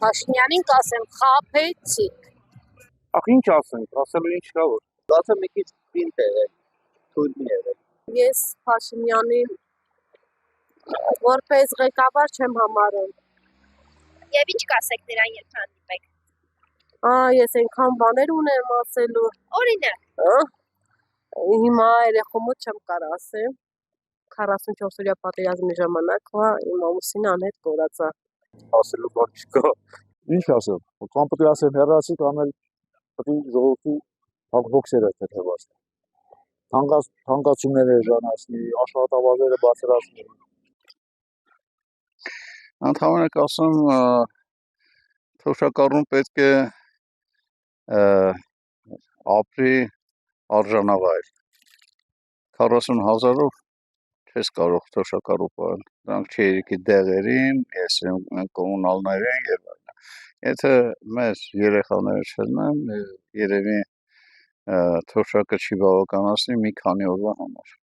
Փաշինյանին կասեմ խաբեցիք։ Ախ ինչ ասենք, ասելու ինչ կա որ։ Բացը մի քիչ պինդ եղել, թույլ մի եղել։ Ես Փաշինյանին որպես ղեկավար չեմ համարում։ Եվ ինչ կասեք նրան, երբ հանդիպեք։ Ես այնքան բաներ ունեմ ասելու։ Օրինակ, Հիմա երեխու մոտ չեմ կարող ասեմ։ 44-օրյա պատերազմի ժամանակ իմ ամուսինը անհետ կորած է։ Ասելու բան չկա։ Ինչ ասեմ, կամ պետք է ասեմ հեռացի, կամ էլ պետք է ժողովրդի հոգսերը թեթևացնի։ Թանկացումները էժանացնի, աշխատավարձերը բարձրացնի։ Ընդհանրապես կասեմ, թոշակառուն պետք է ապրի արժանավայր։ 40,000-ով չես կարող թոշակառու պահել։ Դրանք չերիկի դեղերին, կոմունալներին եւ այլն։ Եթե մեր երեխաները չլինեն, երևի թոշակը չի բավականացնի մի քանի օրվա համար։